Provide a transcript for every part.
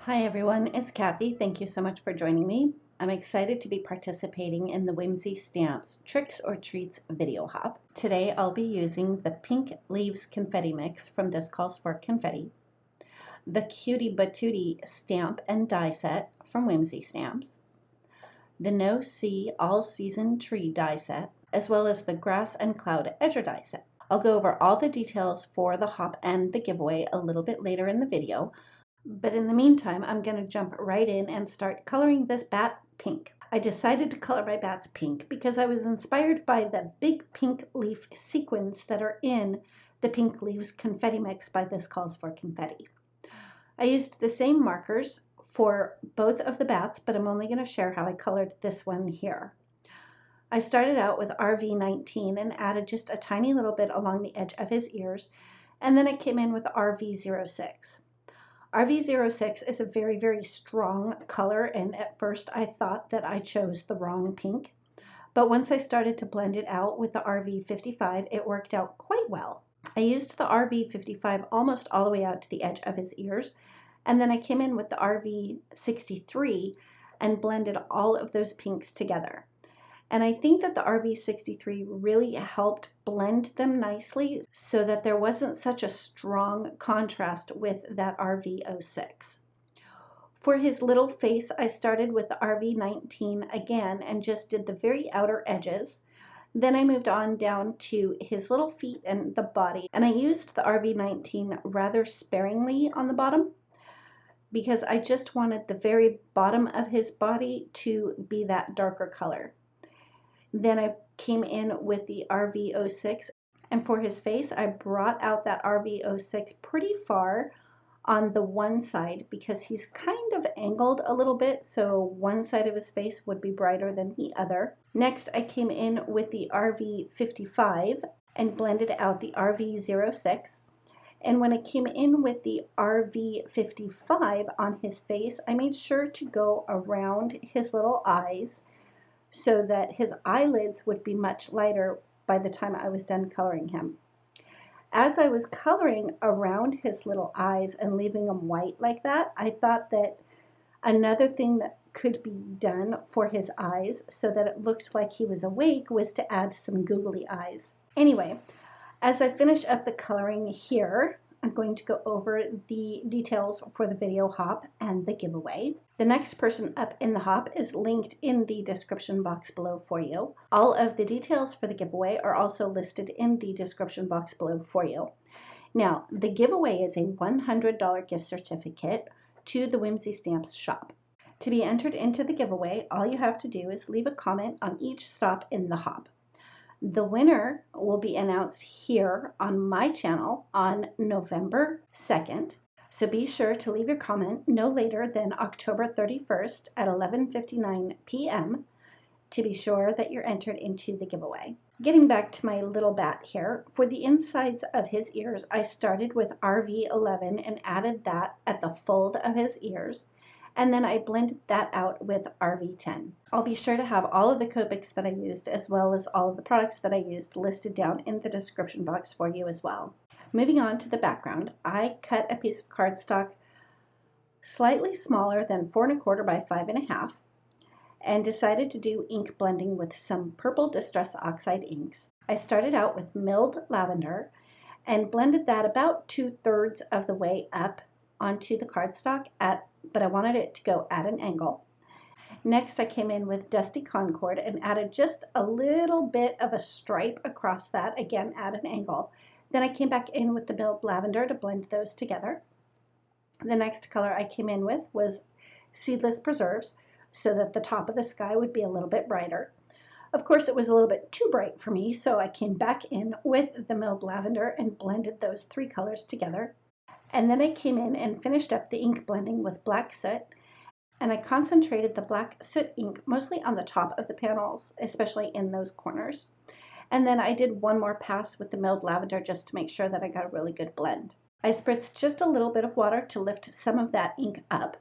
Hi everyone, it's Kathy. Thank you so much for joining me. I'm excited to be participating in the Whimsy Stamps Tricks or Treats video hop. Today I'll be using the Pink Leaves Confetti Mix from This Calls for Confetti, the Cutie Batootie stamp and die set from Whimsy Stamps, the No See All Season Tree die set, as well as the Grass and Cloud Edger die set. I'll go over all the details for the hop and the giveaway a little bit later in the video. But in the meantime, I'm going to jump right in and start coloring this bat pink. I decided to color my bats pink because I was inspired by the big pink leaf sequins that are in the Pink Leaves Confetti Mix by This Calls for Confetti. I used the same markers for both of the bats, but I'm only going to share how I colored this one here. I started out with RV19 and added just a tiny little bit along the edge of his ears, and then I came in with RV06. RV06 is a very, very strong color, and at first I thought that I chose the wrong pink. But once I started to blend it out with the RV55, it worked out quite well. I used the RV55 almost all the way out to the edge of his ears, and then I came in with the RV63 and blended all of those pinks together. And I think that the RV63 really helped blend them nicely so that there wasn't such a strong contrast with that RV06. For his little face, I started with the RV19 again and just did the very outer edges. Then I moved on down to his little feet and the body, and I used the RV19 rather sparingly on the bottom because I just wanted the very bottom of his body to be that darker color. Then I came in with the RV06, and for his face, I brought out that RV06 pretty far on the one side because he's kind of angled a little bit, so one side of his face would be brighter than the other. Next, I came in with the RV55 and blended out the RV06. And when I came in with the RV55 on his face, I made sure to go around his little eyes so that his eyelids would be much lighter by the time I was done coloring him. As I was coloring around his little eyes and leaving them white like that, I thought that another thing that could be done for his eyes so that it looked like he was awake was to add some googly eyes. Anyway, as I finish up the coloring here, I'm going to go over the details for the video hop and the giveaway. The next person up in the hop is linked in the description box below for you. All of the details for the giveaway are also listed in the description box below for you. Now, the giveaway is a $100 gift certificate to the Whimsy Stamps shop. To be entered into the giveaway, all you have to do is leave a comment on each stop in the hop. The winner will be announced here on my channel on November 2nd. So be sure to leave your comment no later than October 31st at 11:59 p.m. to be sure that you're entered into the giveaway. Getting back to my little bat here, for the insides of his ears, I started with RV11 and added that at the fold of his ears. And then I blended that out with RV10. I'll be sure to have all of the Copics that I used as well as all of the products that I used listed down in the description box for you as well. Moving on to the background, I cut a piece of cardstock slightly smaller than 4 1/4 by 5 1/2 and decided to do ink blending with some purple Distress Oxide inks. I started out with milled lavender and blended that about 2/3 of the way up onto the cardstock but I wanted it to go at an angle. Next, I came in with Dusty Concord and added just a little bit of a stripe across that, again at an angle. Then I came back in with the milled lavender to blend those together. The next color I came in with was Seedless Preserves, so that the top of the sky would be a little bit brighter. Of course, it was a little bit too bright for me, so I came back in with the milled lavender and blended those three colors together. And then I came in and finished up the ink blending with black soot, and I concentrated the black soot ink mostly on the top of the panels, especially in those corners. And then I did one more pass with the milled lavender just to make sure that I got a really good blend. I spritzed just a little bit of water to lift some of that ink up,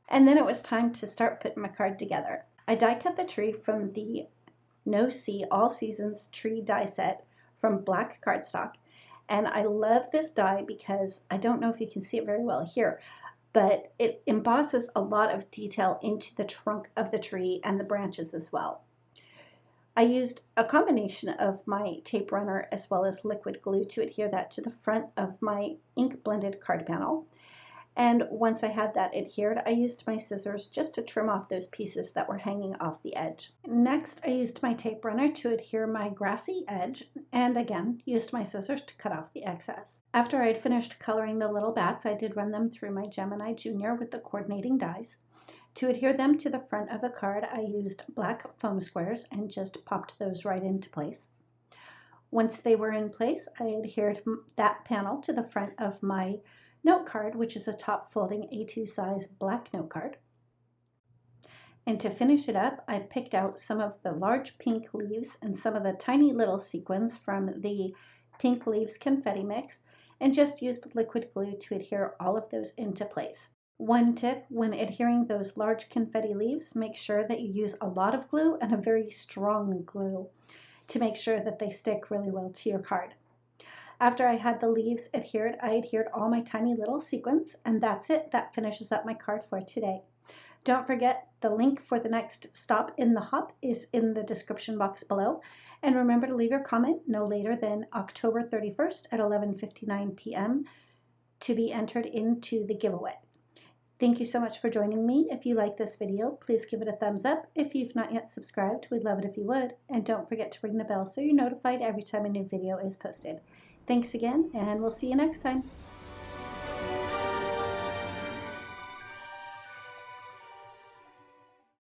and then it was time to start putting my card together. I die cut the tree from the No See All Seasons Tree die set from black cardstock. And I love this die because I don't know if you can see it very well here, but it embosses a lot of detail into the trunk of the tree and the branches as well. I used a combination of my tape runner as well as liquid glue to adhere that to the front of my ink blended card panel. And once I had that adhered, I used my scissors just to trim off those pieces that were hanging off the edge. Next, I used my tape runner to adhere my grassy edge, and again, used my scissors to cut off the excess. After I had finished coloring the little bats, I did run them through my Gemini Junior with the coordinating dies. To adhere them to the front of the card, I used black foam squares and just popped those right into place. Once they were in place, I adhered that panel to the front of my note card, which is a top folding A2 size black note card. And to finish it up, I picked out some of the large pink leaves and some of the tiny little sequins from the Pink Leaves Confetti Mix and just used liquid glue to adhere all of those into place. One tip when adhering those large confetti leaves, make sure that you use a lot of glue and a very strong glue to make sure that they stick really well to your card. After I had the leaves adhered, I adhered all my tiny little sequins, and that's it. That finishes up my card for today. Don't forget the link for the next stop in the hop is in the description box below. And remember to leave your comment no later than October 31st at 11:59 p.m. to be entered into the giveaway. Thank you so much for joining me. If you like this video, please give it a thumbs up. If you've not yet subscribed, we'd love it if you would. And don't forget to ring the bell so you're notified every time a new video is posted. Thanks again, and we'll see you next time.